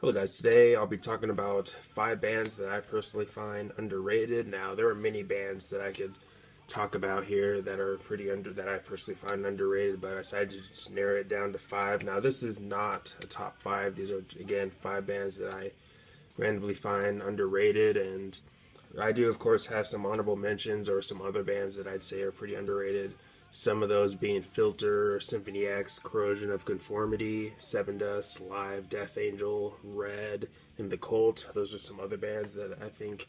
Hello guys, today I'll be talking about 5 bands that I personally find underrated. Now there are many bands that I could talk about here that are that I personally find underrated, but I decided to just narrow it down to 5. Now this is not a top 5. These are again 5 bands that I randomly find underrated, and I do of course have some honorable mentions or some other bands that I'd say are pretty underrated. Some of those being Filter, Symphony X, Corrosion of Conformity, Sevendust, Live, Death Angel, Red, and The Cult. Those are some other bands that I think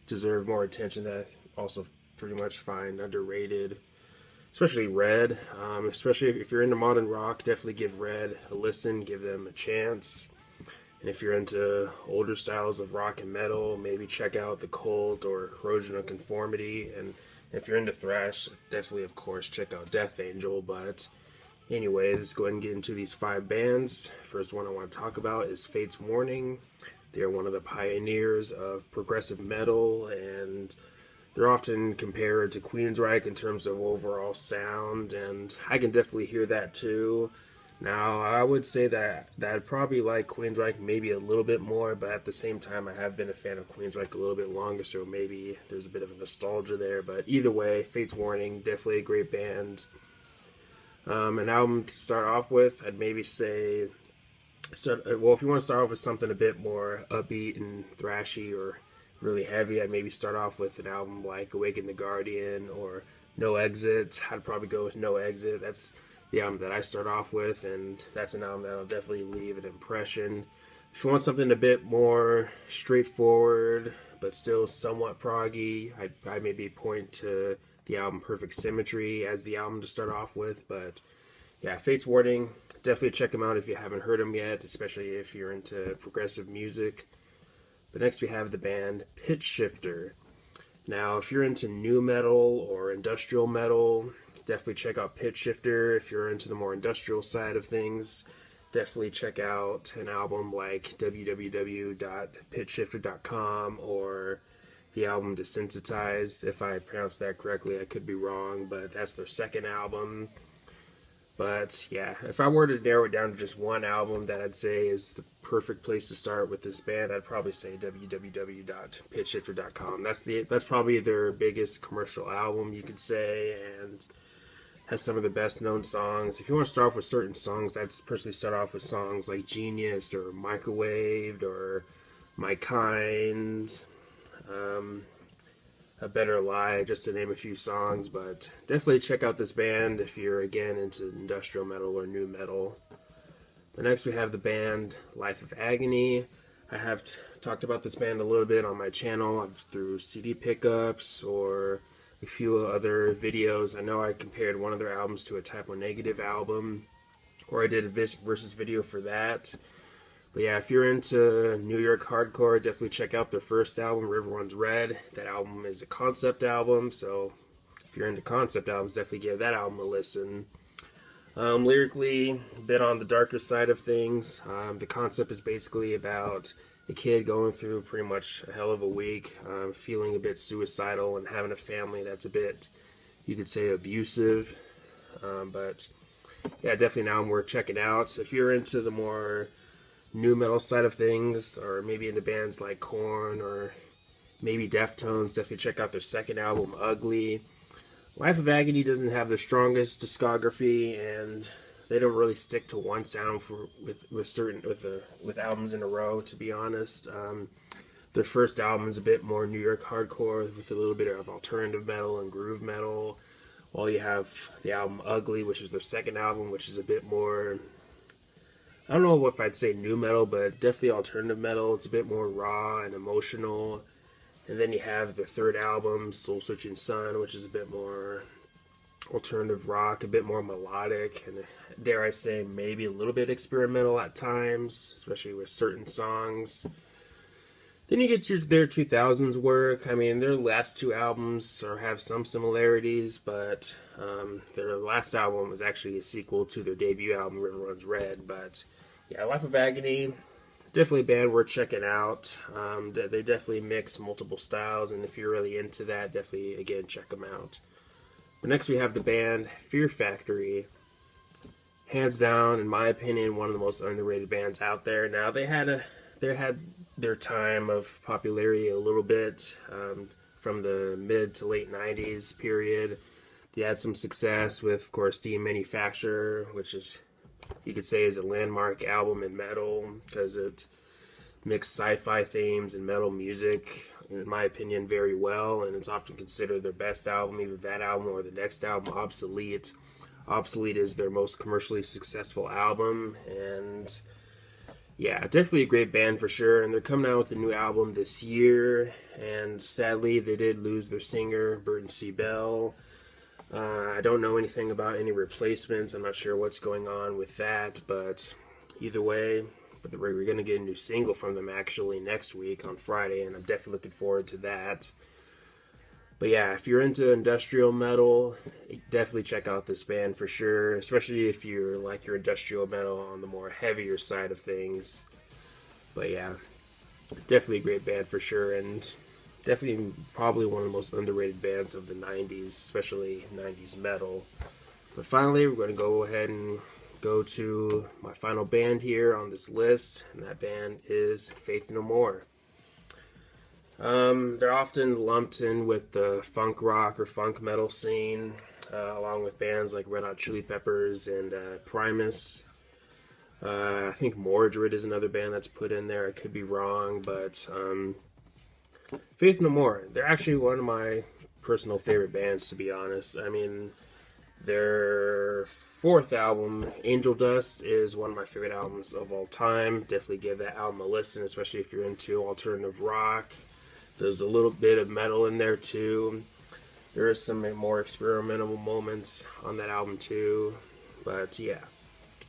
deserve more attention that I also pretty much find underrated. Especially Red. Especially if you're into modern rock, definitely give Red a listen, give them a chance. And if you're into older styles of rock and metal, maybe check out The Cult or Corrosion of Conformity. And if you're into thrash, definitely, of course, check out Death Angel. But anyways, let's go ahead and get into these 5 bands. First one I want to talk about is Fates Warning. They are one of the pioneers of progressive metal, and they're often compared to Queensryche in terms of overall sound, and I can definitely hear that too. Now, I would say that I'd probably like Queensryche maybe a little bit more, but at the same time, I have been a fan of Queensryche a little bit longer, so maybe there's a bit of a nostalgia there. But either way, Fates Warning, definitely a great band. An album to start off with, I'd maybe say, if you want to start off with something a bit more upbeat and thrashy or really heavy, I'd maybe start off with an album like Awaken the Guardian or No Exit. I'd probably go with No Exit. That's the album that I start off with, and that's an album that'll definitely leave an impression. If you want something a bit more straightforward but still somewhat proggy, I'd maybe point to the album Perfect Symmetry as the album to start off with. But yeah, Fates Warning, definitely check them out if you haven't heard them yet, especially if you're into progressive music. But next we have the band Pitch Shifter. Now, if you're into nu metal or industrial metal, definitely check out Pitch Shifter. If you're into the more industrial side of things, definitely check out an album like www.pitchshifter.com or the album Desensitized. If I pronounced that correctly, I could be wrong, but that's their second album. But yeah, if I were to narrow it down to just one album that I'd say is the perfect place to start with this band, I'd probably say www.pitchshifter.com. That's probably their biggest commercial album, you could say, and has some of the best known songs. If you want to start off with certain songs, I'd personally start off with songs like Genius or Microwaved or My Kind, A Better Lie, just to name a few songs. But definitely check out this band if you're again into industrial metal or nu metal. But next we have the band Life of Agony. I have talked about this band a little bit on my channel through CD pickups or a few other videos. I know I compared one of their albums to a Type O Negative album, or I did a versus video for that. But yeah, if you're into New York hardcore, definitely check out their first album, River Runs Red. That album is a concept album, so if you're into concept albums, definitely give that album a listen. Lyrically, a bit on the darker side of things. The concept is basically about a kid going through pretty much a hell of a week, feeling a bit suicidal and having a family that's a bit, you could say, abusive. But yeah, definitely an album worth checking out. If you're into the more nu metal side of things, or maybe into bands like Korn or maybe Deftones, definitely check out their second album, Ugly. Life of Agony doesn't have the strongest discography, and they don't really stick to one sound with albums in a row, to be honest. Their first album is a bit more New York hardcore with a little bit of alternative metal and groove metal, while you have the album Ugly, which is their second album, which is a bit more, I don't know if I'd say nu metal, but definitely alternative metal. It's a bit more raw and emotional. And then you have the third album, Soul Searching Sun, which is a bit more alternative rock, a bit more melodic, and dare I say, maybe a little bit experimental at times, especially with certain songs. Then you get to their 2000s work. I mean, their last 2 albums have some similarities, but their last album was actually a sequel to their debut album, River Runs Red. But yeah, Life of Agony, definitely a band worth checking out. They definitely mix multiple styles, and if you're really into that, definitely, again, check them out. But next we have the band Fear Factory. Hands down, in my opinion, one of the most underrated bands out there. Now, they they had their time of popularity a little bit from the mid to late 90s period. They had some success with, of course, The Manufacturer, which is, you could say, is a landmark album in metal because it mixed sci-fi themes and metal music, in my opinion, very well, and it's often considered their best album, either that album or the next album, Obsolete. Obsolete is their most commercially successful album, and yeah, definitely a great band for sure. And they're coming out with a new album this year, and sadly, they did lose their singer, Burton C. Bell. I don't know anything about any replacements. I'm not sure what's going on with that, but either way, we're going to get a new single from them actually next week on Friday, and I'm definitely looking forward to that. But yeah, if you're into industrial metal, definitely check out this band for sure, especially if you're like your industrial metal on the more heavier side of things. But yeah, definitely a great band for sure, and definitely probably one of the most underrated bands of the 90s, especially 90s metal. But finally, we're going to go ahead and go to my final band here on this list, and that band is Faith No More. They're often lumped in with the funk rock or funk metal scene, along with bands like Red Hot Chili Peppers and Primus. I think Mordred is another band that's put in there. I could be wrong, but Faith No More, they're actually one of my personal favorite bands, to be honest. I mean, their fourth album, Angel Dust, is one of my favorite albums of all time. Definitely give that album a listen, especially if you're into alternative rock. There's a little bit of metal in there too. There is some more experimental moments on that album too. But yeah,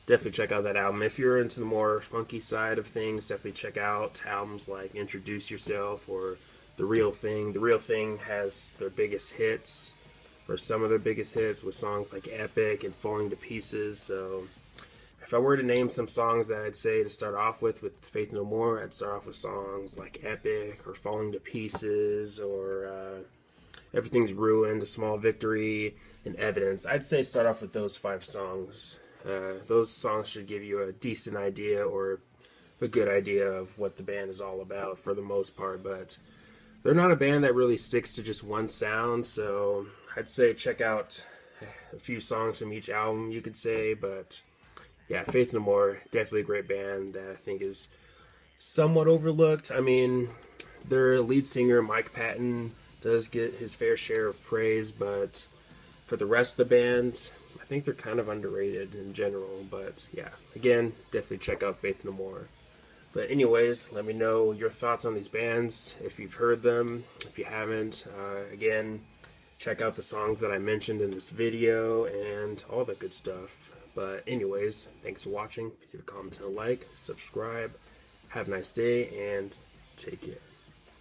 definitely check out that album. If you're into the more funky side of things, definitely check out albums like Introduce Yourself or The Real Thing. The Real Thing has their biggest hits, or some of their biggest hits, with songs like Epic and Falling to Pieces. So if I were to name some songs that I'd say to start off with Faith No More, I'd start off with songs like Epic or Falling to Pieces or Everything's Ruined, A Small Victory, and Evidence. I'd say start off with those 5 songs. Those songs should give you a decent idea or a good idea of what the band is all about for the most part, but they're not a band that really sticks to just one sound, so I'd say check out a few songs from each album, you could say, but yeah, Faith No More, definitely a great band that I think is somewhat overlooked. I mean, their lead singer, Mike Patton, does get his fair share of praise, but for the rest of the band, I think they're kind of underrated in general. But yeah, again, definitely check out Faith No More. But anyways, let me know your thoughts on these bands, if you've heard them. If you haven't, again, check out the songs that I mentioned in this video and all that good stuff. But anyways, thanks for watching. Please leave a comment and a like, subscribe. Have a nice day, and take care.